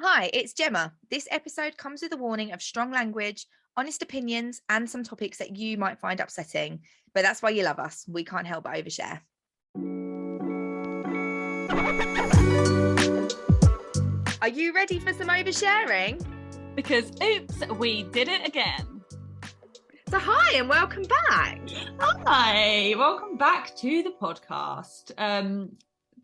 Hi, it's Gemma. This episode comes with a warning of strong language, honest opinions, and some topics that you might find upsetting. But that's why you love us. We can't help but overshare. Are you ready for some oversharing? Because oops, we did it again. So hi and welcome back. Hi, welcome back to the podcast.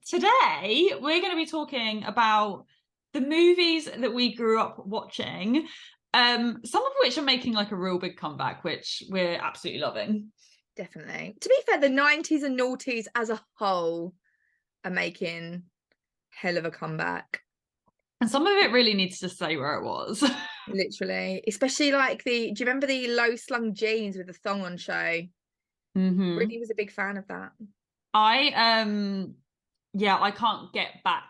Today we're going to be talking about the movies that we grew up watching, some of which are making like a real big comeback, which we're absolutely loving. Definitely. To be fair, the 90s and noughties as a whole are making hell of a comeback. And some of it really needs to stay where it was. Literally. Especially like do you remember the low slung jeans with the thong on show? Mm-hmm. Really was a big fan of that. I can't get back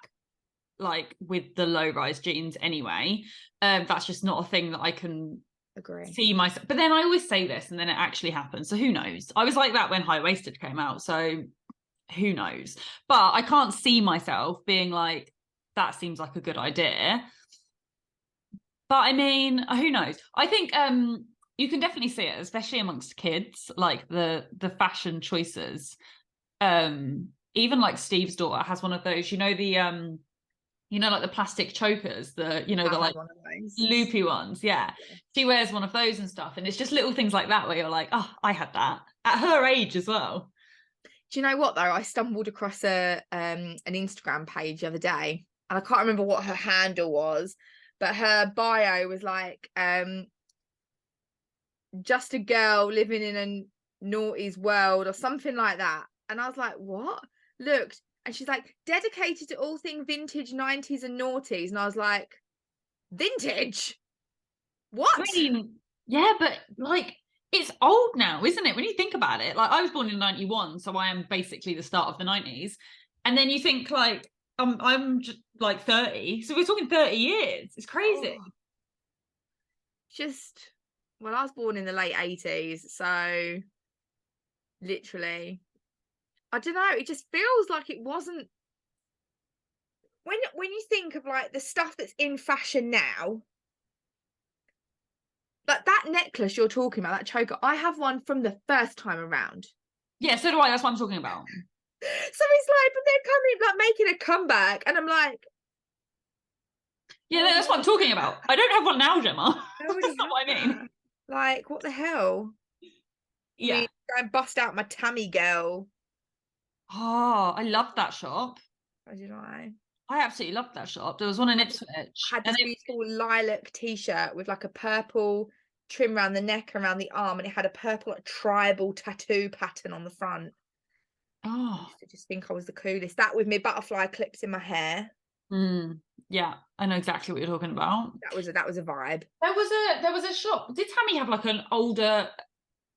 like with the low rise jeans anyway. That's just not a thing that I can see myself. But then I always say this and then it actually happens. So who knows? I was like that when high waisted came out. So who knows? But I can't see myself being like, that seems like a good idea. But I mean, who knows? I think you can definitely see it, especially amongst kids, like the fashion choices. Even like Steve's daughter has one of those, like the plastic chokers, the like loopy ones. Yeah. She wears one of those and stuff. And it's just little things like that where you're like, oh, I had that at her age as well. Do you know what though? I stumbled across an Instagram page the other day and I can't remember what her handle was, but her bio was like, just a girl living in a noughties world or something like that. And I was like, what? Looked. And she's like, dedicated to all things vintage 90s and noughties. And I was like, vintage? What? I mean, yeah, but like, it's old now, isn't it? When you think about it, like I was born in 91, so I am basically the start of the 90s. And then you think like, I'm just like 30. So we're talking 30 years. It's crazy. Well, I was born in the late 80s. So literally, I don't know, it just feels like it wasn't when you think of like the stuff that's in fashion now, but that necklace you're talking about, that choker, I have one from the first time around. Yeah, so do I. That's what I'm talking about. So it's like, but they're coming like making a comeback and I'm like, yeah, that's what I'm talking about. I don't have one now, Gemma. That's not what I mean. Like, what the hell? Yeah. I mean, go and bust out my Tammy girl. Oh, I loved that shop. How did I? I absolutely loved that shop. There was one in Ipswich. Had this beautiful lilac t-shirt with like a purple trim around the neck, around the arm, and it had a purple tribal tattoo pattern on the front. Oh, I used to just think I was the coolest. That with me butterfly clips in my hair. Yeah, I know exactly what you're talking about. That was a vibe. There was a shop. Did Tammy have like an older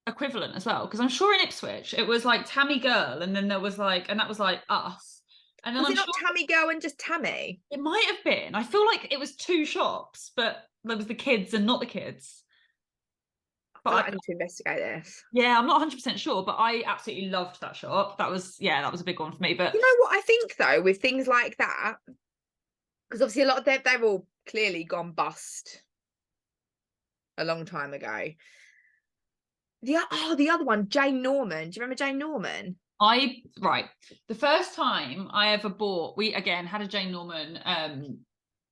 equivalent as well? Because I'm sure in Ipswich it was like Tammy Girl, and then there was like, and that was like us. And then was it not Tammy Girl and just Tammy? It might have been. I feel like it was two shops, but there was the kids and not the kids. But I need to investigate this. Yeah, I'm not 100% sure, but I absolutely loved that shop. That was a big one for me. But you know what I think though, with things like that, because obviously a lot of they've all clearly gone bust a long time ago. The other one, Jane Norman. Do you remember Jane Norman? The first time I ever bought, we again had a Jane Norman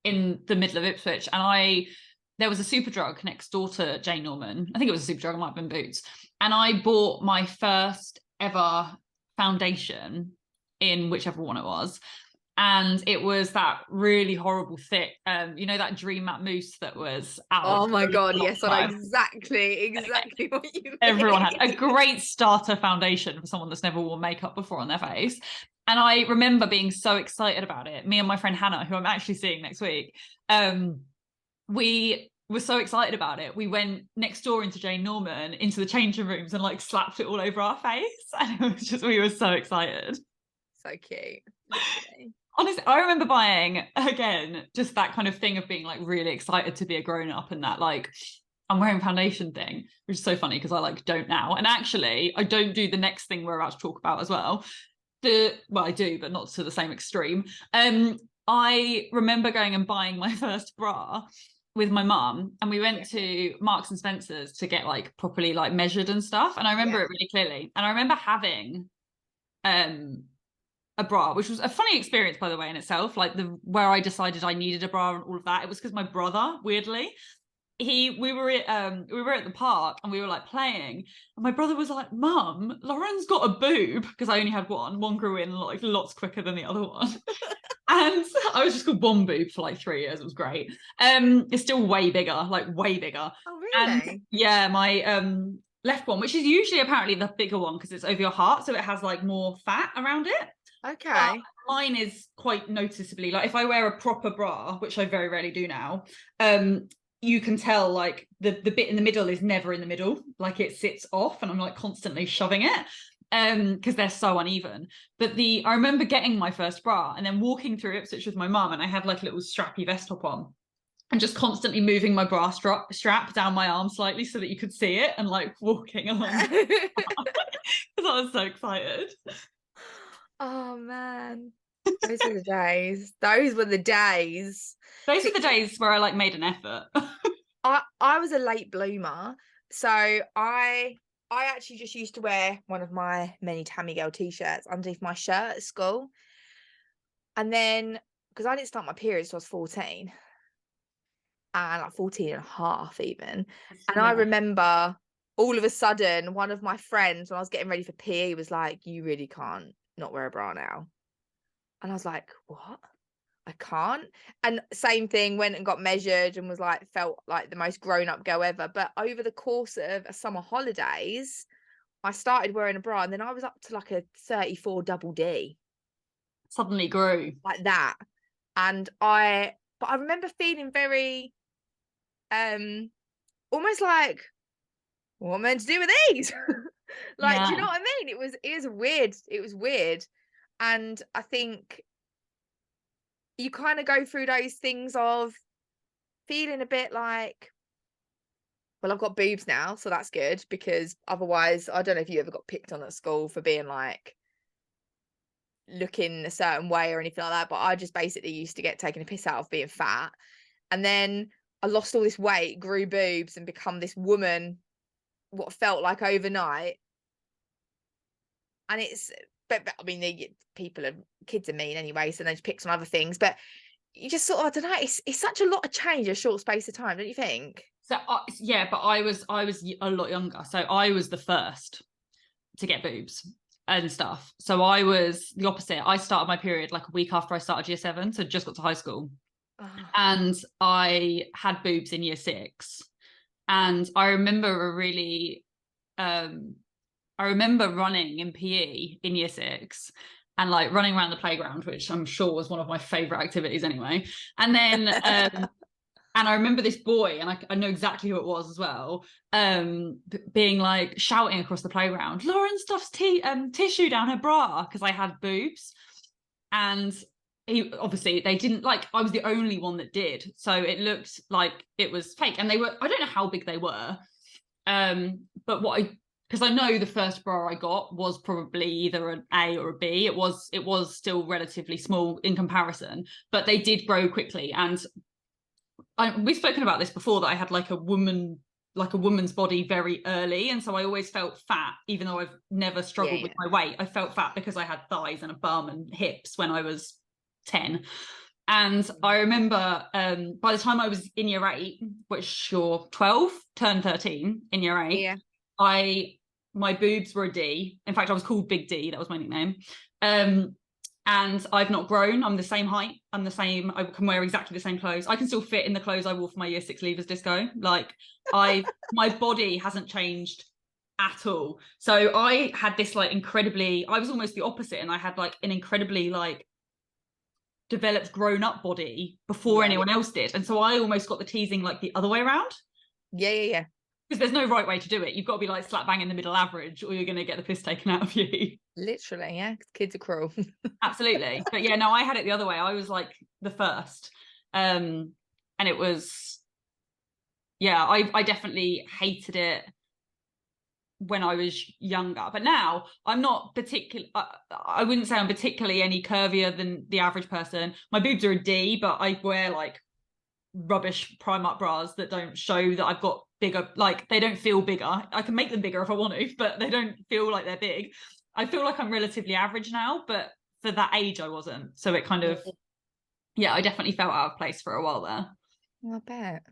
in the middle of Ipswich, and there was a Superdrug next door to Jane Norman. I think it was a Superdrug, it might have been Boots. And I bought my first ever foundation in whichever one it was. And it was that really horrible thick, that Dream Matte Mousse that was out. Oh my God, yes, I know exactly what you mean. Everyone had a great starter foundation for someone that's never worn makeup before on their face. And I remember being so excited about it. Me and my friend Hannah, who I'm actually seeing next week, we were so excited about it. We went next door into Jane Norman, into the changing rooms, and like slapped it all over our face. And it was just, we were so excited. So cute. Okay. Honestly, I remember buying, again, just that kind of thing of being like really excited to be a grown-up, and that like I'm wearing foundation thing, which is so funny because I like don't now. And actually I don't do the next thing we're about to talk about as well. I do, but not to the same extreme. I remember going and buying my first bra with my mum, and we went to Marks and Spencer's to get like properly like measured and stuff. And I remember it really clearly. And I remember having a bra, which was a funny experience, by the way, in itself. Like where I decided I needed a bra and all of that. It was because my brother, weirdly, we were at the park and we were like playing, and my brother was like, "Mum, Lauren's got a boob," because I only had one grew in like lots quicker than the other one. And I was just called Bomb Boob for like 3 years. It was great. It's still way bigger, like way bigger. Oh, really? And yeah, my left one, which is usually apparently the bigger one because it's over your heart, so it has like more fat around it. Okay. But mine is quite noticeably, like if I wear a proper bra, which I very rarely do now, you can tell like the bit in the middle is never in the middle, like it sits off, and I'm like constantly shoving it. Because they're so uneven. But I remember getting my first bra and then walking through Ipswich with my mum, and I had like a little strappy vest top on, and just constantly moving my bra strap down my arm slightly so that you could see it, and like walking along because I was so excited. Oh man, those were the days. Those were the days. Those were the days where I like made an effort. I was a late bloomer, so I actually just used to wear one of my many Tammy Girl t-shirts underneath my shirt at school. And then, because I didn't start my period till I was 14, and like 14 and a half even. And I remember all of a sudden, one of my friends, when I was getting ready for PE, was like, "You really can't not wear a bra now." And I was like, "What? I can't?" And same thing, went and got measured and was like, felt like the most grown-up girl ever. But over the course of summer holidays, I started wearing a bra, and then I was up to like a 34 double D. Suddenly grew. Like that. And I remember feeling very almost like, what am I meant to do with these? Like, do you know what I mean? It was weird. It was weird. And I think you kind of go through those things of feeling a bit like, well, I've got boobs now, so that's good, because otherwise, I don't know if you ever got picked on at school for being like looking a certain way or anything like that, but I just basically used to get taken a piss out of being fat. And then I lost all this weight, grew boobs, and become this woman, what felt like overnight. And but I mean, kids are mean anyway, so they just pick on other things. But you just sort of, I don't know, it's such a lot of change in a short space of time, don't you think? So yeah, but I was a lot younger, so I was the first to get boobs and stuff. So I was the opposite. I started my period like a week after I started year 7, so just got to high school. And I had boobs in year 6. And I remember I remember running in PE in year 6 and like running around the playground, which I'm sure was one of my favorite activities anyway. And then and I remember this boy, and I know exactly who it was as well, being like shouting across the playground, "Lauren stuffs tissue down her bra," because I had boobs. And they didn't, like, I was the only one that did, so it looked like it was fake. And they were, I don't know how big they were, but because I know the first bra I got was probably either an A or a B. It was still relatively small in comparison, but they did grow quickly. And we've spoken about this before, that I had like a woman's body very early, and so I always felt fat, even though I've never struggled with my weight. I felt fat because I had thighs and a bum and hips when I was 10. And I remember by the time I was in year 8, which you're 12, turned 13 in year 8, my boobs were a D. In fact, I was called Big D. That was my nickname. And I've not grown. I'm the same height. I'm the same. I can wear exactly the same clothes. I can still fit in the clothes I wore for my year 6 leavers disco. Like, my body hasn't changed at all. So I had this like I was almost the opposite, and I had like an incredibly like developed grown up body before anyone else did. And so I almost got the teasing like the other way around. Yeah. Because there's no right way to do it. You've got to be like slap bang in the middle average, or you're going to get the piss taken out of you. Literally, yeah. Kids are cruel. Absolutely. But yeah, no, I had it the other way. I was like the first. And it was, yeah, I definitely hated it when I was younger, but now I'm not I wouldn't say I'm particularly any curvier than the average person. My boobs are a D, but I wear like rubbish Primark bras that don't show that I've got bigger, like they don't feel bigger. I can make them bigger if I want to, but they don't feel like they're big. I feel like I'm relatively average now, but for that age I wasn't. So it kind of, yeah, I definitely felt out of place for a while there. I bet.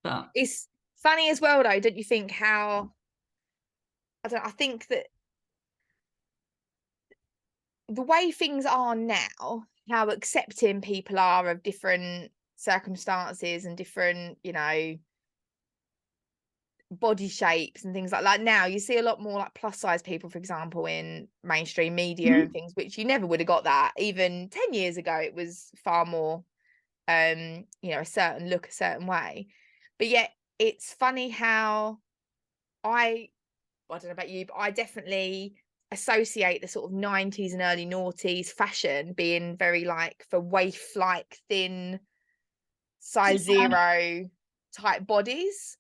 But it's funny as well though, don't you think, how I think that the way things are now, how accepting people are of different circumstances and different, you know, body shapes and things like that. Now you see a lot more like plus size people, for example, in mainstream media and things, which you never would have got that even 10 years ago. It was far more you know, a certain look, a certain way. But yet it's funny how I don't know about you, but I definitely associate the sort of 90s and early noughties fashion being very like for waif like thin size zero type bodies.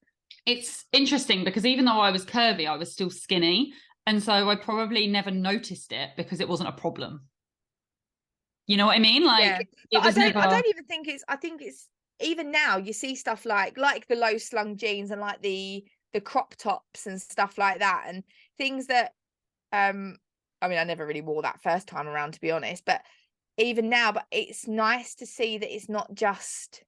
it's interesting because even though I was curvy, I was still skinny, and so I probably never noticed it because it wasn't a problem. You know what I mean? Like, Yeah, but I don't even think it's, I think it's, even now you see stuff like the low slung jeans and like the crop tops and stuff like that, and things that I mean, I never really wore that first time around, to be honest, but even now, but it's nice to see that it's not just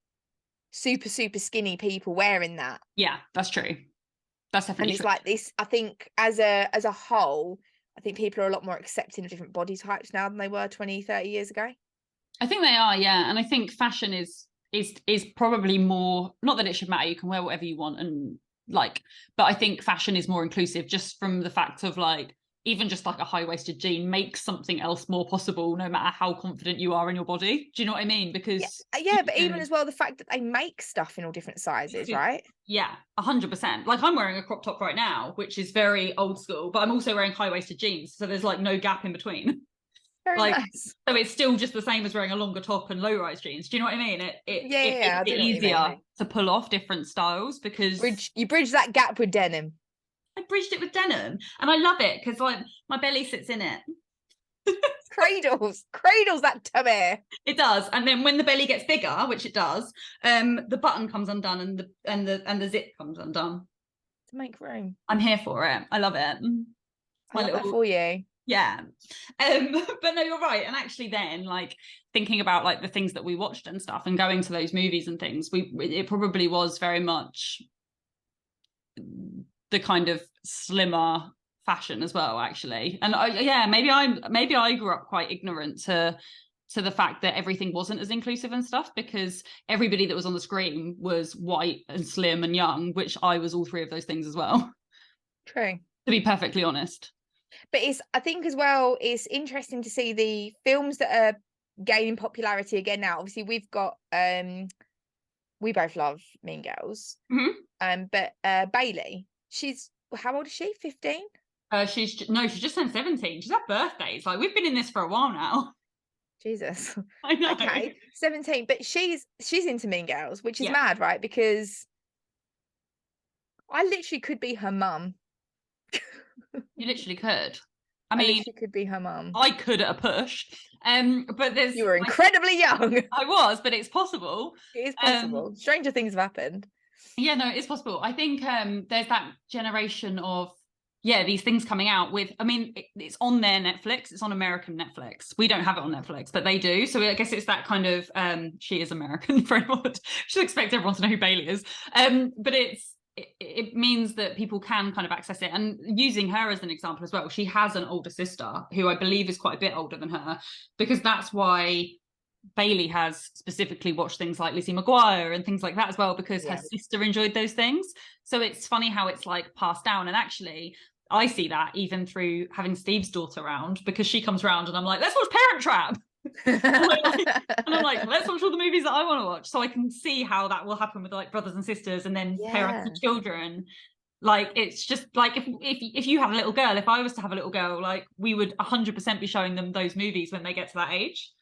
super skinny people wearing that. Yeah, that's true. That's definitely and it's true. like this, I think as a whole, I think people are a lot more accepting of different body types now than they were 20-30 years ago. I think they are, yeah. And I think fashion is probably more, not that it should matter, you can wear whatever you want, and like, but I think fashion is more inclusive just from the fact of like, even just like a high-waisted jean makes something else more possible no matter how confident you are in your body. Do you know what I mean? Because but even as well, the fact that they make stuff in all different sizes, right? Yeah, 100%. Like, I'm wearing a crop top right now, which is very old school, but I'm also wearing high-waisted jeans, so there's like no gap in between. Very like nice. So it's still just the same as wearing a longer top and low-rise jeans. Do you know what I mean? It makes it I easier to pull off different styles because you bridge that gap with denim. I bridged it with denim, and I love it because like my belly sits in it. cradles that tummy. It does, and then when the belly gets bigger, which it does, the button comes undone and the zip comes undone to make room. I'm here for it. I love it. I love that for you. Yeah. But no, you're right. And actually then, like, thinking about like the things that we watched and stuff and going to those movies and things, it probably was very much the kind of slimmer fashion as well, actually. And maybe I grew up quite ignorant to the fact that everything wasn't as inclusive and stuff, because everybody that was on the screen was white and slim and young, which I was all three of those things as well. True. To be perfectly honest. But I think as well, it's interesting to see the films that are gaining popularity again now. Obviously, we've got we both love Mean Girls. But Bailey, how old is she? 15? She's just turned 17. She's had birthdays. Like, we've been in this for a while now. Jesus. I know. Okay, 17, but she's into Mean Girls, which is mad, right? Because I literally could be her mum. You literally could. I mean, she could be her mum. I could at a push. But you were incredibly young. I was, but it's possible. It is possible. Stranger things have happened. Yeah, no, it's possible. I think there's that generation of these things coming out with, I mean, it's on their Netflix. It's on American Netflix. We don't have it on Netflix, but they do. So I guess it's that kind of she is American for everyone. Should expect everyone to know who Bailey is. But it means that people can kind of access it. And using her as an example as well, she has an older sister who I believe is quite a bit older than her, because that's why Bailey has specifically watched things like Lizzie McGuire and things like that as well, because her sister enjoyed those things. So it's funny how it's like passed down. And actually I see that even through having Steve's daughter around, because she comes around and I'm like, let's watch Parent Trap. and I'm like, let's watch all the movies that I want to watch. So I can see how that will happen with like brothers and sisters and then parents and children. Like, it's just like, if you have a little girl, if I was to have a little girl, like, we would 100% be showing them those movies when they get to that age.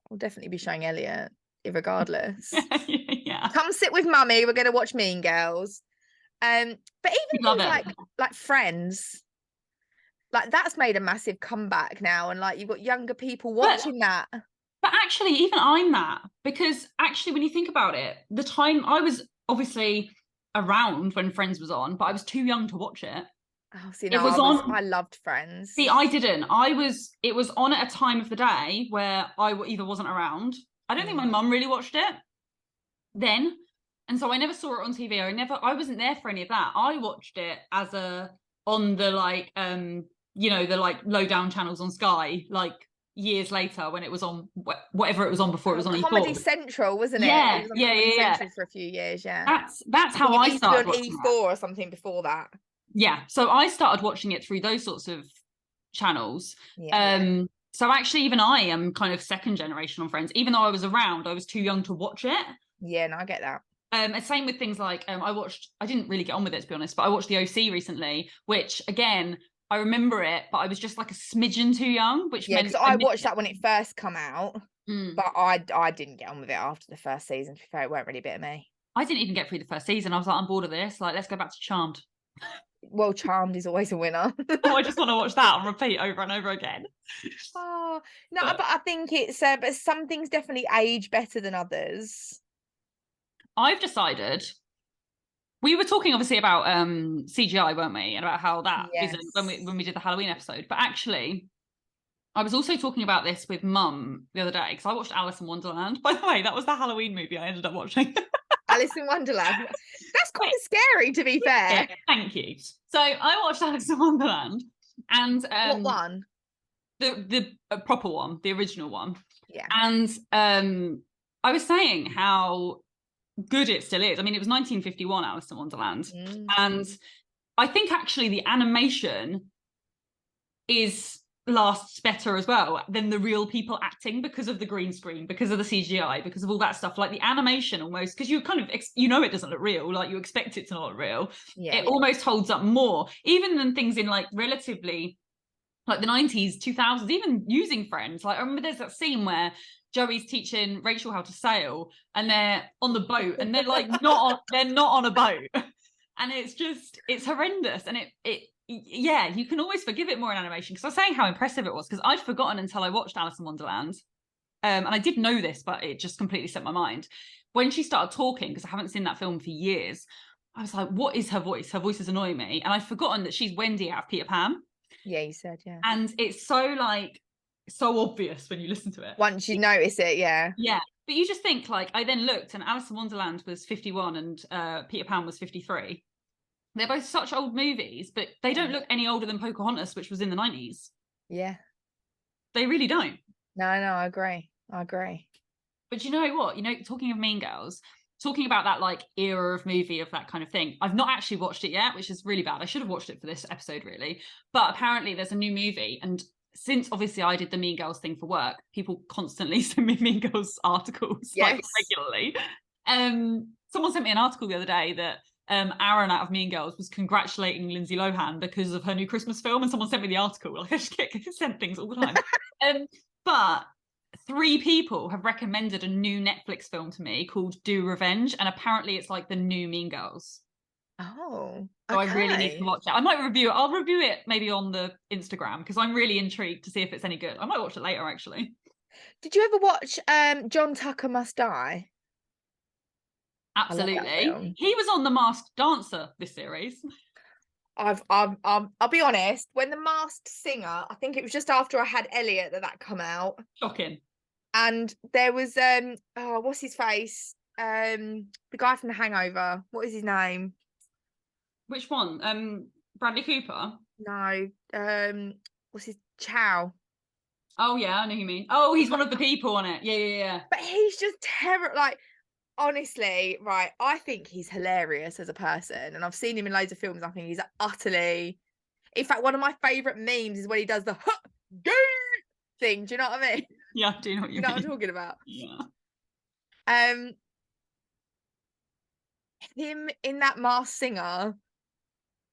We'll definitely be showing Elliot regardless. Yeah. Come sit with mummy, we're going to watch Mean Girls. But even things like Friends, Like, that's made a massive comeback now, and like you've got younger people watching that. But actually, even I'm that, because actually, when you think about it, the time I was obviously around when Friends was on, but I was too young to watch it. Oh, see, It no, was on. I loved Friends. See, I didn't. It was on at a time of the day where I either wasn't around. I don't think my mum really watched it then, and so I never saw it on TV. I wasn't there for any of that. I watched it as on the like you know, the like low down channels on Sky, like years later when it was on whatever it was on before it was on Comedy E4. Central, wasn't it? Yeah, It was on Comedy Central for a few years. Yeah, that's I how think it I used to be started on watching E4 it. or something before that. Yeah, so I started watching it through those sorts of channels. Yeah. So actually, even I am kind of second generation on Friends. Even though I was around, I was too young to watch it. Yeah, no, I get that. And same with things like I didn't really get on with it, to be honest, but I watched the OC recently, which again, I remember it, but I was just like a smidgen too young, which meant because I watched that when it first come out, but I didn't get on with it after the first season. To be fair, it weren't really a bit of me. I didn't even get through the first season. I was like, I'm bored of this. Like, let's go back to Charmed. Well, Charmed is always a winner. Oh, I just want to watch that on repeat over and over again. Oh no, but I think it's but some things definitely age better than others. I've decided. We were talking obviously about CGI, weren't we? And about how that isn't when we did the Halloween episode. But actually, I was also talking about this with Mum the other day because I watched Alice in Wonderland. By the way, that was the Halloween movie I ended up watching. Alice in Wonderland. That's quite scary, to be fair. Yeah, thank you. So I watched Alice in Wonderland, and what one? The proper one, the original one. Yeah. And I was saying how good it still is. I mean, it was 1951 Alice in Wonderland, and I think actually the animation lasts better as well than the real people acting because of the green screen, because of the CGI, because of all that stuff. Like the animation almost, because you kind of it doesn't look real, like you expect it to not look real. It almost holds up more even than things in like relatively like the 90s, 2000s, even using Friends. Like I remember there's that scene where Joey's teaching Rachel how to sail and they're on the boat and they're like they're not on a boat. And it's horrendous. And yeah, you can always forgive it more in animation. Because I was saying how impressive it was because I'd forgotten until I watched Alice in Wonderland. And I did know this, but it just completely set my mind. When she started talking, because I haven't seen that film for years, I was like, what is her voice? Her voice is annoying me. And I'd forgotten that she's Wendy out of Peter Pan. Yeah, you said, yeah. And it's so obvious when you listen to it. Once you notice it, yeah. Yeah. But you just think like, I then looked and Alice in Wonderland was 51 and Peter Pan was 53. They're both such old movies, but they don't look any older than Pocahontas, which was in the 90s. Yeah. They really don't. No, I agree. But you know what? You know, talking of Mean Girls, talking about that like era of movie of that kind of thing, I've not actually watched it yet, which is really bad. I should have watched it for this episode, really. But apparently there's a new movie. And since obviously I did the Mean Girls thing for work, people constantly send me Mean Girls articles like regularly. Someone sent me an article the other day that Aaron out of Mean Girls was congratulating Lindsay Lohan because of her new Christmas film, and someone sent me the article. Like I just get sent things all the time. But 3 people have recommended a new Netflix film to me called Do Revenge, and apparently it's like the new Mean Girls. Oh, so I really need to watch it. I might review it. I'll review it maybe on the Instagram because I'm really intrigued to see if it's any good. I might watch it later actually. Did you ever watch John Tucker Must Die? Absolutely. He was on The Masked Dancer this series. I'll be honest, when The Masked Singer, I think it was just after I had Elliot that come out. Shocking. And there was what's his face? The guy from The Hangover. What is his name? Which one? Bradley Cooper? No. What's his Chow? Oh yeah, I know who you mean. Oh, he's one of the people on it. Yeah. But he's just terrible. Like, honestly, right, I think he's hilarious as a person, and I've seen him in loads of films. I think he's utterly, in fact, one of my favorite memes is when he does the gay thing. Do you know what I mean? Yeah, I do know what you mean. What I'm talking about? Yeah. Him in that Masked Singer,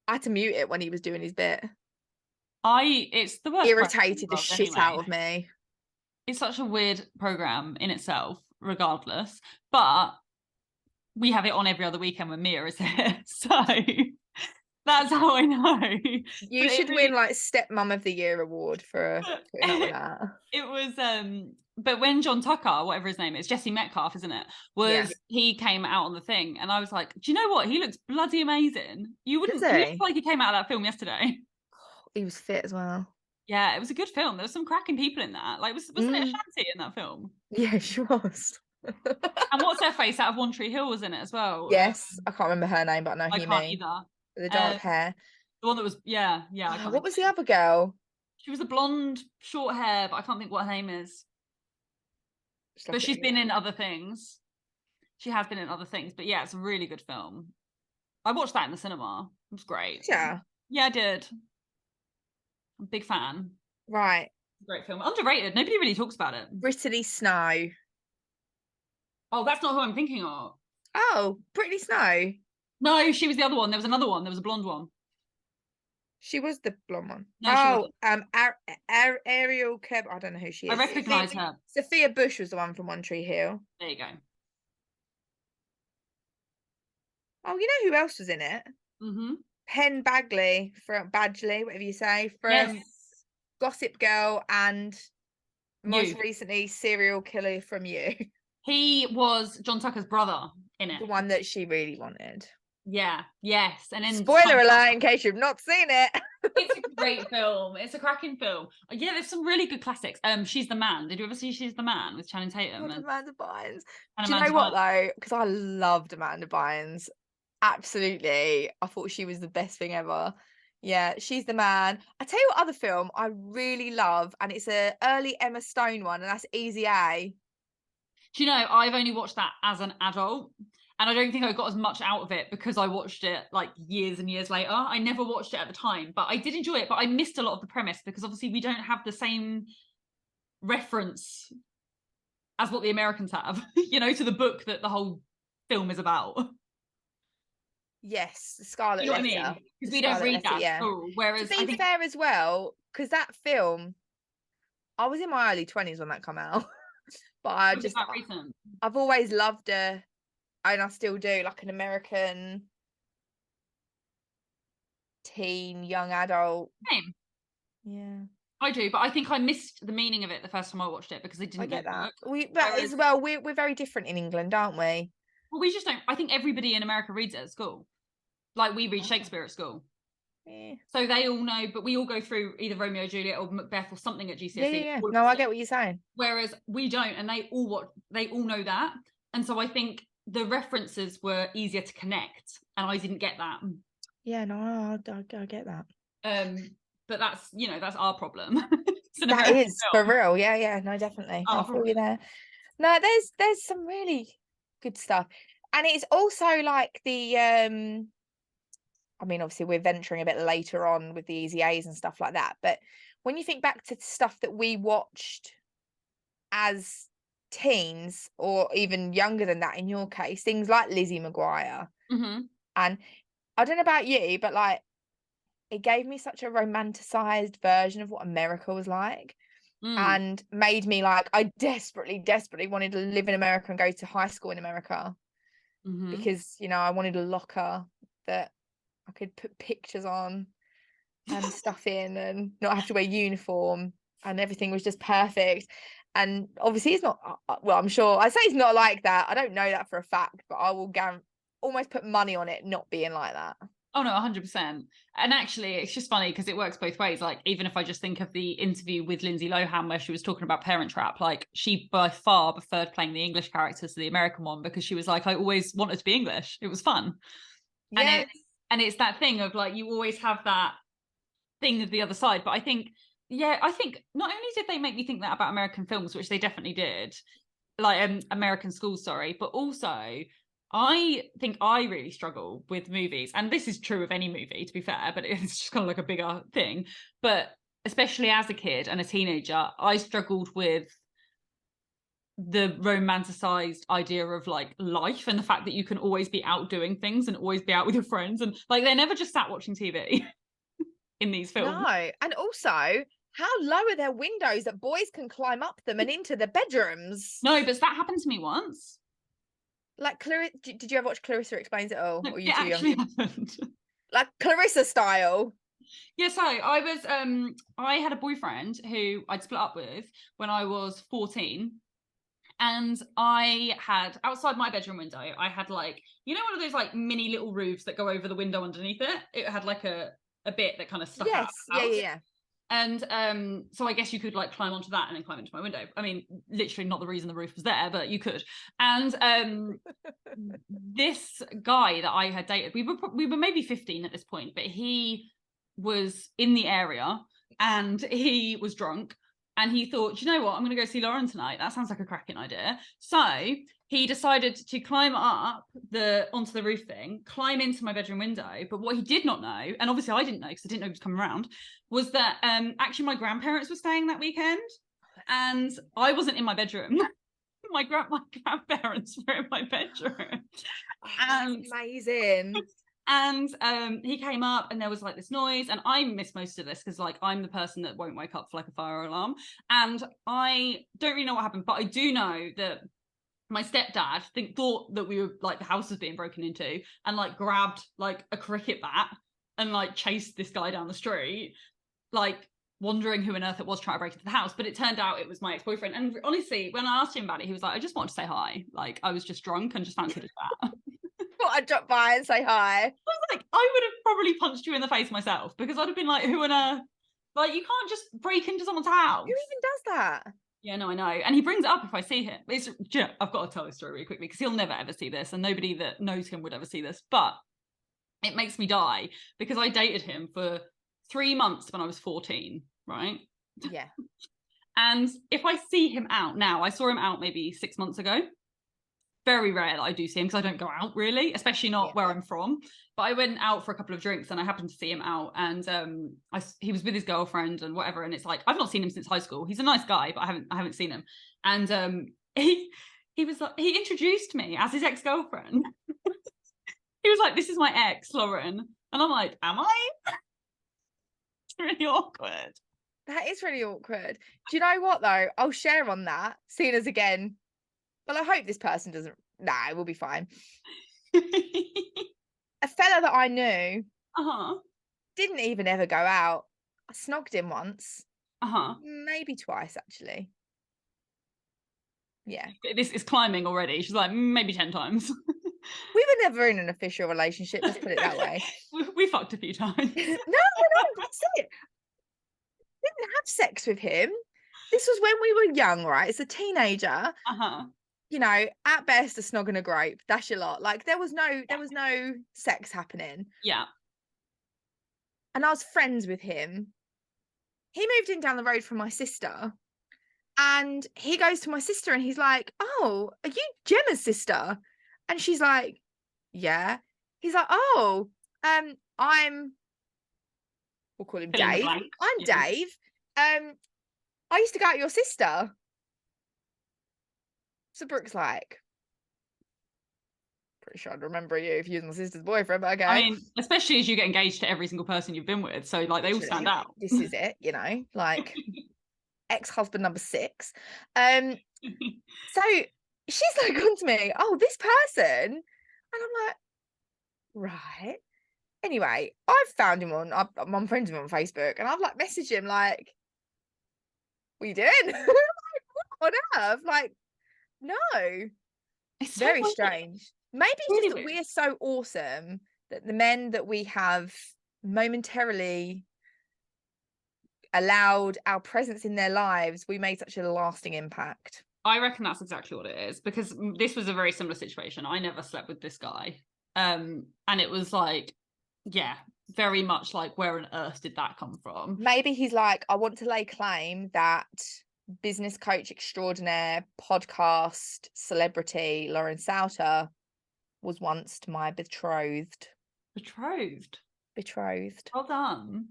I had to mute it when he was doing his bit. It's the worst. Irritated the shit out of me. It's such a weird program in itself, regardless. But we have it on every other weekend when Mia is here. So That's how I know. You should win like stepmom of the year award for putting up with that. It was but when John Tucker, whatever his name is, Jesse Metcalfe, isn't it? He came out on the thing, and I was like, do you know what? He looks bloody amazing. You wouldn't he looked like he came out of that film yesterday. He was fit as well. Yeah, it was a good film. There was some cracking people in that. Like, wasn't it Shanti in that film? Yeah, she was. And what's her face out of One Tree Hill was in it as well. Yes, I can't remember her name, but I know who you mean. Either. The dark hair. The one that was, yeah. What was the other girl? She was a blonde, short hair, but I can't think what her name is. But she's been in other things. She has been in other things, but yeah, it's a really good film. I watched that in the cinema. It was great. Yeah. Yeah, I did. I'm a big fan. Right. Great film. Underrated. Nobody really talks about it. Brittany Snow. Oh, that's not who I'm thinking of. Oh, Brittany Snow. No, she was the other one. There was another one. There was a blonde one. She was the blonde one. No, Ariel Keb. I don't know who she is. I recognise her. Sophia Bush was the one from One Tree Hill. There you go. Oh, you know who else was in it? Penn Badgley from Badgley, whatever you say, from Gossip Girl, and most recently Serial Killer from You. He was John Tucker's brother in it. The one that she really wanted. Yeah, yes. And then spoiler alert in case you've not seen it. It's a great film. It's a cracking film. Yeah, there's some really good classics. She's the Man. Did you ever see She's the Man with Channing Tatum? Amanda Bynes. Do you know what though? Because I loved Amanda Bynes. Absolutely. I thought she was the best thing ever. Yeah, She's the Man. I tell you what other film I really love, and it's a early Emma Stone one, and that's Easy A. Do you know, I've only watched that as an adult, and I don't think I got as much out of it because I watched it like years and years later. I never watched it at the time, but I did enjoy it, but I missed a lot of the premise because obviously we don't have the same reference as what the Americans have, you know, to the book that the whole film is about. Yes, the Scarlet Letter. You know what I mean? Because we don't read that at school. Whereas to be fair as well, because that film, I was in my early 20s when that came out. But I've always loved and I still do, like an American teen, young adult. Same. Yeah. I do, but I think I missed the meaning of it the first time I watched it because I didn't get that. As well, we're very different in England, aren't we? Well, we just don't. I think everybody in America reads it at school. Like we read Shakespeare at school. Yeah. So they all know, but we all go through either Romeo and Juliet or Macbeth or something at GCSE. Yeah. No, I get what you're saying. Whereas we don't, and they all know that. And so I think the references were easier to connect, and I didn't get that. Yeah, no, I get that. But that's, you know, that's our problem. That is for real. Yeah, no, definitely. I feel you there. No, there's some really good stuff, and it's also like the I mean, obviously we're venturing a bit later on with the Easy A's and stuff like that, but when you think back to stuff that we watched as teens or even younger than that in your case, things like Lizzie McGuire, and I don't know about you, but like it gave me such a romanticized version of what America was like, and made me like I desperately wanted to live in America and go to high school in America, because, you know, I wanted a locker that I could put pictures on and stuff in and not have to wear uniform, and everything was just perfect. And obviously it's not, well, I'm sure, I say it's not like that. I don't know that for a fact, but I will almost put money on it not being like that. Oh no, 100%. And actually it's just funny because it works both ways. Like, even if I just think of the interview with Lindsay Lohan where she was talking about Parent Trap, like she by far preferred playing the English characters to the American one because she was like, I always wanted to be English. It was fun. Yeah. And it's that thing of like, you always have that thing of the other side. But I think not only did they make me think that about American films, which they definitely did, like American schools, sorry, but also I think I really struggle with movies. And this is true of any movie, to be fair, but it's just kind of like a bigger thing. But especially as a kid and a teenager, I struggled with the romanticized idea of like life and the fact that you can always be out doing things and always be out with your friends, and like they're never just sat watching TV in these films. No, and also how low are their windows that boys can climb up them and into the bedrooms? No, but that happened to me once. Like did you ever watch Clarissa Explains It All? No, or you it too actually young? Happened. Like Clarissa style. Yeah, so I had a boyfriend who I'd split up with when I was 14. And I had, outside my bedroom window, I had like, one of those like mini little roofs that go over the window underneath it. It had like a bit that kind of stuck out of the house. Yeah. And so I guess you could like climb onto that and then climb into my window. I mean, literally not the reason the roof was there, but you could. And this guy that I had dated, we were maybe 15 at this point, but he was in the area and he was drunk. And he thought, you know what, I'm going to go see Lauren tonight. That sounds like a cracking idea. So he decided to climb up onto the roof thing, climb into my bedroom window. But what he did not know, and obviously I didn't know because I didn't know he was coming around, was that actually my grandparents were staying that weekend. And I wasn't in my bedroom. My grandparents were in my bedroom. That's amazing. And he came up and there was like this noise, and I missed most of this because like I'm the person that won't wake up for like a fire alarm, and I don't really know what happened, but I do know that my stepdad thought that we were like the house was being broken into, and like grabbed like a cricket bat and like chased this guy down the street, like wondering who on earth it was trying to break into the house. But it turned out it was my ex-boyfriend, and honestly when I asked him about it, he was like, I just wanted to say hi, like I was just drunk and just fancied a chat. I'd drop by and say hi. I was like, I would have probably punched you in the face myself, because I'd have been like, who on earth? Like, you can't just break into someone's house. Who even does that? Yeah, no, I know. And he brings it up if I see him. I've got to tell this story really quickly because he'll never ever see this, and nobody that knows him would ever see this. But it makes me die because I dated him for 3 months when I was 14, right? Yeah. And if I see him out now, I saw him out maybe 6 months ago. Very rare that I do see him because I don't go out really, especially not where I'm from. But I went out for a couple of drinks and I happened to see him out, and he was with his girlfriend and whatever. And it's like, I've not seen him since high school. He's a nice guy, but I haven't seen him. And he was like, he introduced me as his ex-girlfriend. He was like, this is my ex, Lauren. And I'm like, am I? It's really awkward. That is really awkward. Do you know what though? I'll share on that, seeing as again. Well, I hope this person doesn't. Nah, it will be fine. A fella that I knew didn't even ever go out. I snogged him once. Maybe twice, actually. Yeah. This is climbing already. She's like, maybe 10 times. We were never in an official relationship, let's put it that way. we fucked a few times. No, that's it. Didn't have sex with him. This was when we were young, right? As a teenager. You know, at best a snog and a grope. That's your lot. Like there was no sex happening. Yeah. And I was friends with him. He moved in down the road from my sister. And he goes to my sister and he's like, "Oh, are you Gemma's sister?" And she's like, "Yeah." He's like, "Oh, we'll call him Dave. I'm Dave. I used to go out with your sister." So Brooke's like, pretty sure I'd remember you if you was my sister's boyfriend, but okay. I mean, especially as you get engaged to every single person you've been with. So like they all stand out. This is it, you know, like ex-husband number 6. So she's like on to me, "Oh, this person." And I'm like, right. Anyway, I've found him I'm friends with him on Facebook, and I've like messaged him like, "What are you doing?" What on earth? Like, no. It's very strange. Maybe really just that we're so awesome that the men that we have momentarily allowed our presence in their lives, we made such a lasting impact. I reckon that's exactly what it is, because this was a very similar situation. I never slept with this guy. And it was like, yeah, very much like, where on earth did that come from? Maybe he's like, I want to lay claim that business coach extraordinaire, podcast celebrity Lauren Souter was once my betrothed. Betrothed. Well done.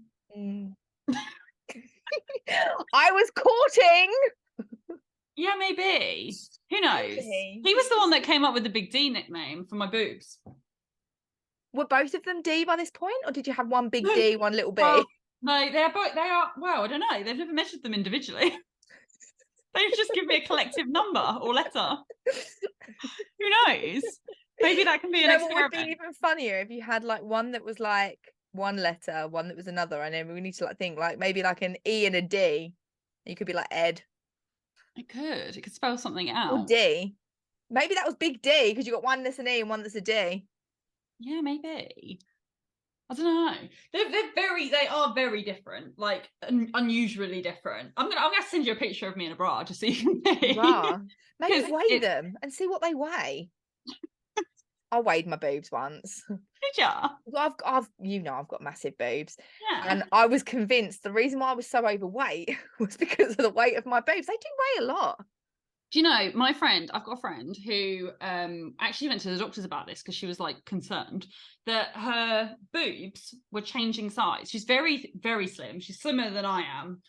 I was courting. Yeah, maybe. Who knows? Maybe. He was the one that came up with the Big D nickname for my boobs. Were both of them D by this point, or did you have one big D, one little B? No, they are. Well, I don't know. They've never measured them individually. They've just given me a collective number or letter. Who knows? Maybe that can be an experiment. What would be even funnier if you had like one that was like one letter, one that was another, and then we need to like think like maybe like an E and a D. You could be like Ed. It could spell something out. Or D. Maybe that was big D because you got one that's an E and one that's a D. Yeah, maybe. I don't know. They are very different, like unusually different. I'm gonna send you a picture of me in a bra just so you can see. Bra. Maybe weigh them and see what they weigh. I weighed my boobs once. Did ya? I've I've got massive boobs. Yeah. And I was convinced the reason why I was so overweight was because of the weight of my boobs. They do weigh a lot. Do you know, I've got a friend who actually went to the doctors about this because she was like concerned that her boobs were changing size. She's very, very slim. She's slimmer than I am,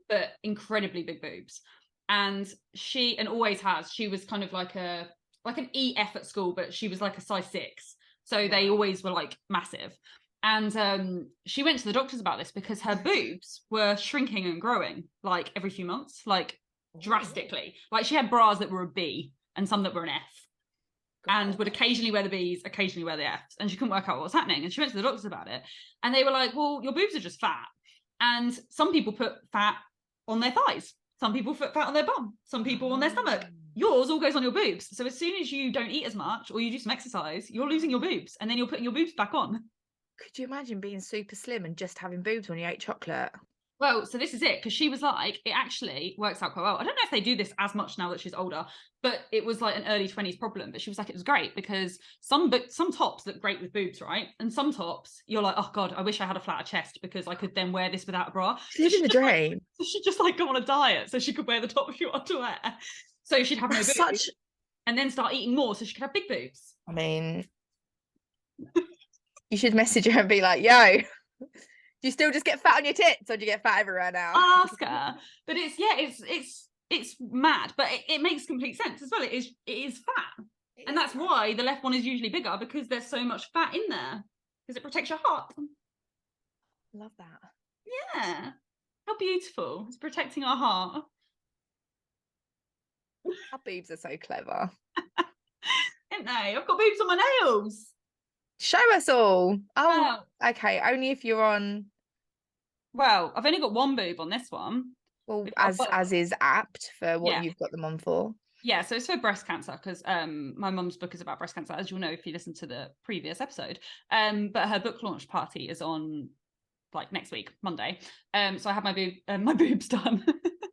but incredibly big boobs. And always has. She was kind of like an EF at school, but she was like a size 6. So they always were like massive. And she went to the doctors about this because her boobs were shrinking and growing like every few months, like drastically. Like she had bras that were a B and some that were an F, and would occasionally wear the B's, occasionally wear the F's, and she couldn't work out what was happening. And she went to the doctors about it, and they were like, well, your boobs are just fat. And some people put fat on their thighs, some people put fat on their bum, some people on their stomach. Yours all goes on your boobs. So as soon as you don't eat as much or you do some exercise, you're losing your boobs, and then you're putting your boobs back on. Could you imagine being super slim and just having boobs when you ate chocolate? Well, so this is it, because she was like, it actually works out quite well. I don't know if they do this as much now that she's older, but it was like an early 20s problem. But she was like, it was great because some tops look great with boobs, right? And some tops, you're like, oh God, I wish I had a flatter chest because I could then wear this without a bra. She's living the dream. So she just like go on a diet so she could wear the top she wanted to wear. So she'd have no boobs. And then start eating more so she could have big boobs. I mean, you should message her and be like, yo, do you still just get fat on your tits or do you get fat everywhere now? Ask her. But it's mad, but it makes complete sense as well. It is fat. And that's why the left one is usually bigger, because there's so much fat in there, because it protects your heart. Love that. Yeah. How beautiful. It's protecting our heart. Our boobs are so clever. Aren't they? I've got boobs on my nails. Show us all. Oh, okay. Only if you're on. Well, I've only got one boob on this one. Well, as is apt for what you've got them on for. Yeah, so it's for breast cancer, because my mum's book is about breast cancer, as you'll know if you listen to the previous episode. But her book launch party is on like next week, Monday. So I had my boobs done.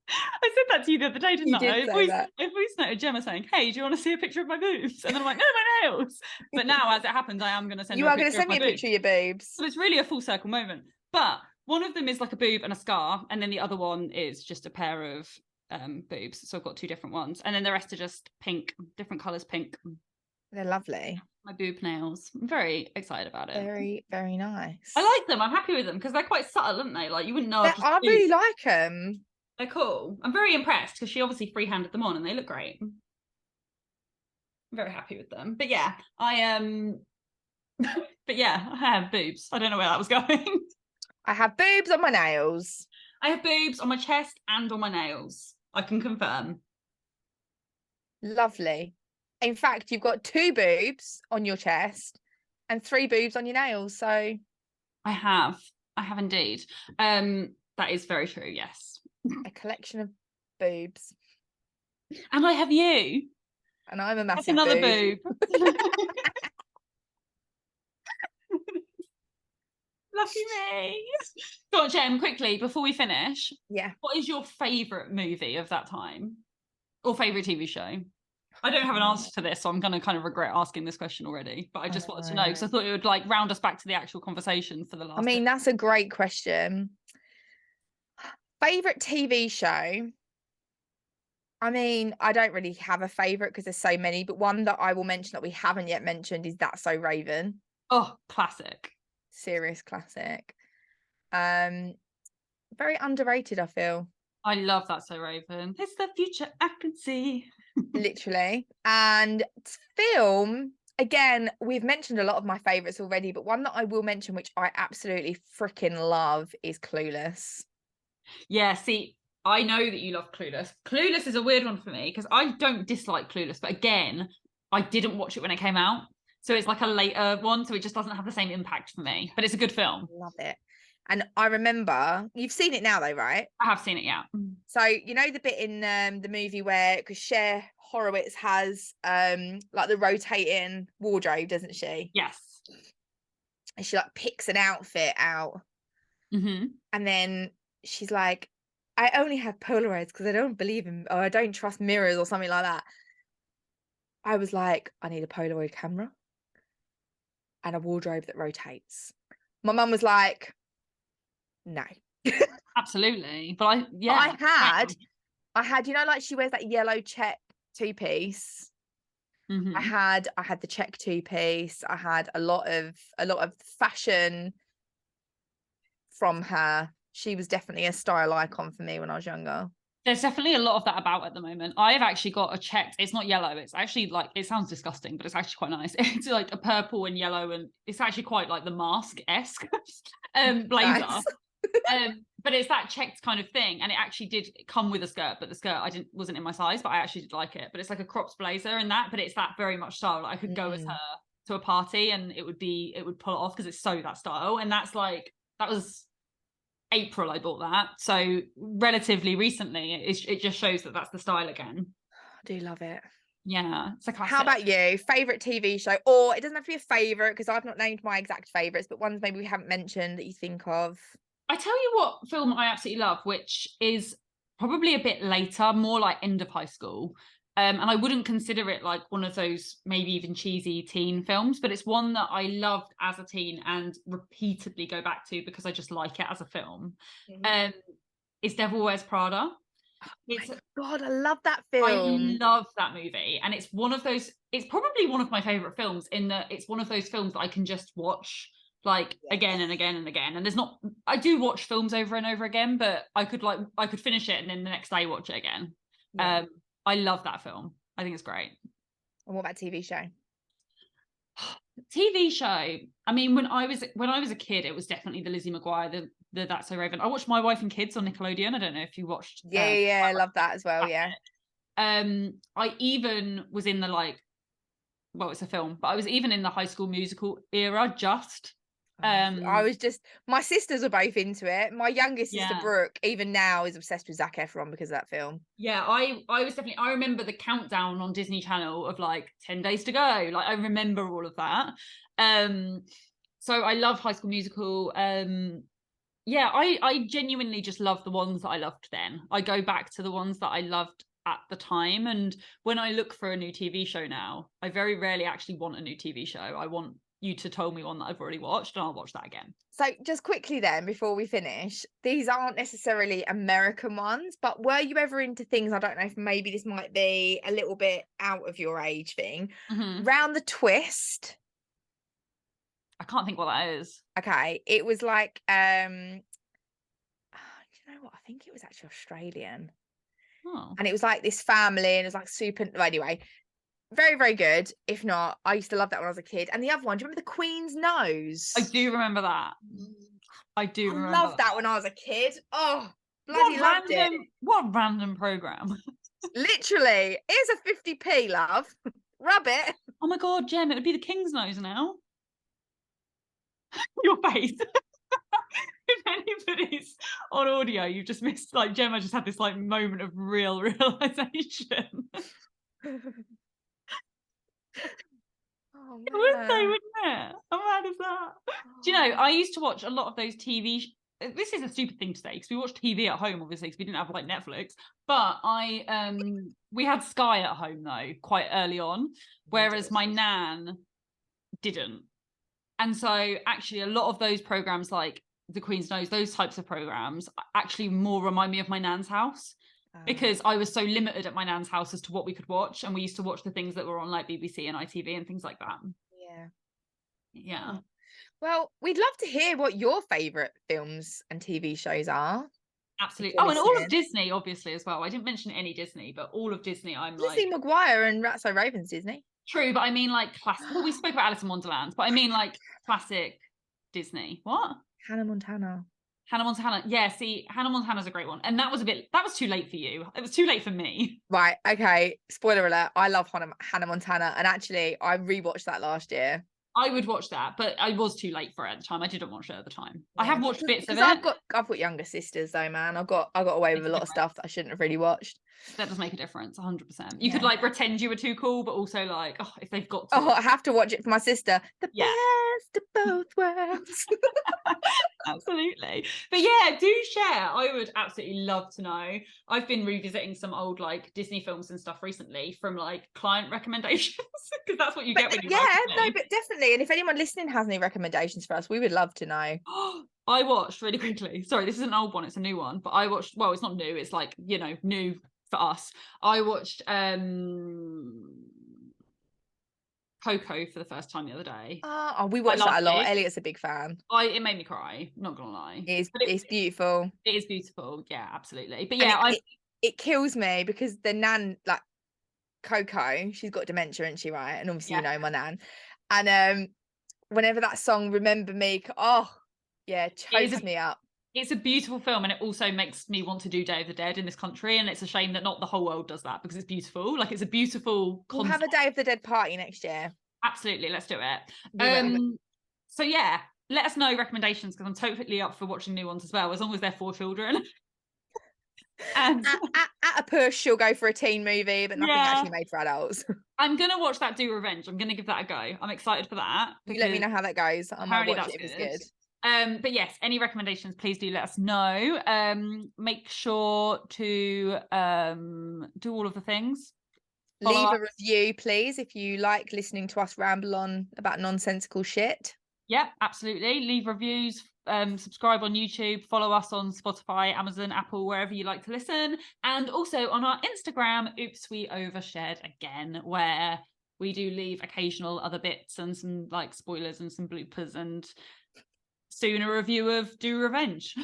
I said that to you the other day, didn't I? I voice noted Gemma saying, hey, do you want to see a picture of my boobs? And then I'm like, no, my nails. But now, as it happens, I am going to send you. You are going to send me a picture of your boobs. So it's really a full circle moment. But one of them is like a boob and a scar, and then the other one is just a pair of boobs. So I've got 2 different ones, and then the rest are just pink, different colours pink. They're lovely. My boob nails. I'm very excited about it. Very, very nice. I like them. I'm happy with them because they're quite subtle, aren't they? Like you wouldn't know. I really like them. They're cool. I'm very impressed because she obviously freehanded them on and they look great. I'm very happy with them. But yeah, but yeah, I have boobs. I don't know where that was going. I have boobs on my nails. I have boobs on my chest and on my nails. I can confirm. Lovely. In fact, you've got 2 boobs on your chest and 3 boobs on your nails. So I have indeed. That is very true. Yes. A collection of boobs. And I have you. And I'm a massive That's another boob. Lucky me. Go on, Jem, quickly, before we finish. Yeah. What is your favourite movie of that time? Or favourite TV show? I don't have an answer to this, so I'm going to kind of regret asking this question already. But I just wanted to know, because I thought it would like round us back to the actual conversation for the last. I mean, that's a great question. Favorite TV show? I mean, I don't really have a favorite because there's so many, but one that I will mention that we haven't yet mentioned is That's So Raven. Oh, classic. Serious classic. Very underrated, I feel. I love That's So Raven. It's the future I can see. Literally. And film, again, we've mentioned a lot of my favorites already, but one that I will mention, which I absolutely freaking love, is Clueless. Yeah, see, I know that you love Clueless. Clueless is a weird one for me because I don't dislike Clueless, but again, I didn't watch it when it came out. So it's like a later one, so it just doesn't have the same impact for me. But it's a good film. Love it. And I remember, you've seen it now though, right? I have seen it, yeah. So you know the bit in the movie where, because Cher Horowitz has like the rotating wardrobe, doesn't she? Yes. And she like picks an outfit out, and then she's like, I only have Polaroids because I don't believe in, or I don't trust mirrors or something like that. I was like, I need a Polaroid camera and a wardrobe that rotates. My mum was like, no. Absolutely. But I had, you know, like she wears that yellow check two-piece. I had the check two-piece. I had a lot of fashion from her. She was definitely a style icon for me when I was younger. There's definitely a lot of that about at the moment. I've actually got a checked, it's not yellow, it's actually like, it sounds disgusting, but it's actually quite nice. It's like a purple and yellow, and it's actually quite like the Mask-esque blazer. Nice. But it's that checked kind of thing, and it actually did come with a skirt, but the skirt wasn't in my size, but I actually did like it. But it's like a cropped blazer and that, but it's that very much style. Like I could go as her to a party and it would pull it off because it's so that style. And that was April I bought that, so relatively recently. It just shows that that's the style again. I do love it. Yeah, it's a classic. How about you? Favorite TV show? Or it doesn't have to be a favorite, because I've not named my exact favorites, but ones maybe we haven't mentioned that you think of. I tell you what film I absolutely love, which is probably a bit later, more like end of high school. And I wouldn't consider it like one of those maybe even cheesy teen films, but it's one that I loved as a teen and repeatedly go back to because I just like it as a film. It's Devil Wears Prada. Oh my God, I love that film. I love that movie. And it's one of those, it's probably one of my favourite films in that it's one of those films that I can just watch like again and again and again. And I do watch films over and over again, but I could finish it and then the next day watch it again. Yeah. I love that film. I think it's great. And what about TV show? TV show. I mean, when I was a kid, it was definitely the Lizzie McGuire, the That's So Raven. I watched My Wife and Kids on Nickelodeon. I don't know if you watched. Yeah, I love that as well. Yeah. I even was in it's a film, but I was even in the High School Musical era. My sisters are both into it. My youngest sister Brooke, even now, is obsessed with Zac Efron because of that film. Yeah, I was definitely, I remember the countdown on Disney Channel of like 10 days to go. Like I remember all of that. So I love High School Musical. I genuinely just love the ones that I loved then. I go back to the ones that I loved at the time, and when I look for a new TV show now, I very rarely actually want a new TV show. I want you to tell me one that I've already watched and I'll watch that again. So just quickly then, before we finish, these aren't necessarily American ones, but were you ever into things, I don't know if maybe this might be a little bit out of your age thing, Round the Twist? I can't think what that is. Okay, it was like do you know what, I think it was actually Australian. And it was like this family, and it was like super, anyway, very, very good. If not, I used to love that when I was a kid. And the other one, do you remember The Queen's Nose? I do remember that. I loved that when I was a kid. Oh, bloody loved it. What random program. Literally, here's a 50p, love. Rub it. Oh my God, Gem, it would be The King's Nose now. Your face. If anybody's on audio, you've just missed, like, Gemma just had this like moment of real realization. Oh, it would say, wouldn't it? How mad is that? Do you know, I used to watch a lot of those TV this is a stupid thing to say because we watched TV at home, obviously, because we didn't have like Netflix, but we had Sky at home though quite early on, whereas my nan didn't. And so actually a lot of those programs like The Queen's Nose, those types of programs actually more remind me of my nan's house. Because I was so limited at my nan's house as to what we could watch, and we used to watch the things that were on like BBC and ITV and things like that. Yeah. Well, we'd love to hear what your favourite films and TV shows are. Absolutely. Oh, and all of Disney, obviously, as well. I didn't mention any Disney, but all of Disney, Lizzie McGuire and That's So Raven's Disney. True, but I mean like classic. Well, we spoke about Alice in Wonderland, but I mean like classic Disney. What? Hannah Montana. Hannah Montana. Yeah, see, Hannah Montana's a great one. And that was too late for you. It was too late for me. Right, okay. Spoiler alert, I love Hannah Montana, and actually I rewatched that last year. I would watch that, but I was too late for it at the time. I didn't watch it at the time. Yeah. I have watched bits of it. I've got younger sisters though, man. I got away with a lot of stuff that I shouldn't have really watched. That does make a difference, 100%. You could like pretend you were too cool, but also like, oh, if they've got to. Oh, I have to watch it for my sister. The best of both worlds. Absolutely. But yeah, do share. I would absolutely love to know. I've been revisiting some old like Disney films and stuff recently from like client recommendations, because that's what you get when you but definitely. And if anyone listening has any recommendations for us, we would love to know. I watched really quickly. Sorry, this is an old one. It's a new one, but I watched. Well, it's not new. It's like, you know, new for us. I watched Coco for the first time the other day. Oh, we watched that a lot. Elliot's a big fan. It made me cry, not gonna lie. It's beautiful. It is beautiful, yeah, absolutely. But yeah, it kills me because the nan, like Coco, she's got dementia, isn't she, right? And obviously you know my nan. And whenever that song Remember Me, chokes me up. It's a beautiful film, and it also makes me want to do Day of the Dead in this country, and it's a shame that not the whole world does that, because it's beautiful. Like, it's a beautiful concept. We'll have a Day of the Dead party next year. Absolutely, let's do it. So yeah, let us know recommendations, because I'm totally up for watching new ones as well, as long as they're for children. And at a push, she'll go for a teen movie, but nothing actually made for adults. I'm gonna watch that Do Revenge. I'm gonna give that a go. I'm excited for that. You let me know how that goes. I might watch it if it's good. But yes, any recommendations, please do let us know. Make sure to do all of the things. Leave a review, please, if you like listening to us ramble on about nonsensical shit. Yep, absolutely. Leave reviews, subscribe on YouTube, follow us on Spotify, Amazon, Apple, wherever you like to listen. And also on our Instagram, Oops, We Overshared Again, where we do leave occasional other bits and some like spoilers and some bloopers, and soon a review of Do Revenge.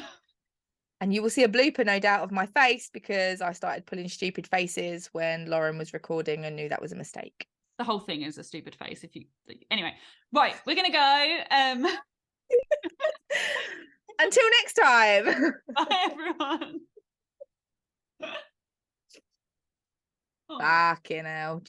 And you will see a blooper, no doubt, of my face, because I started pulling stupid faces when Lauren was recording and knew that was a mistake. The whole thing is a stupid face. Anyway, right, we're gonna go. Until next time. Bye, everyone. Fucking hell.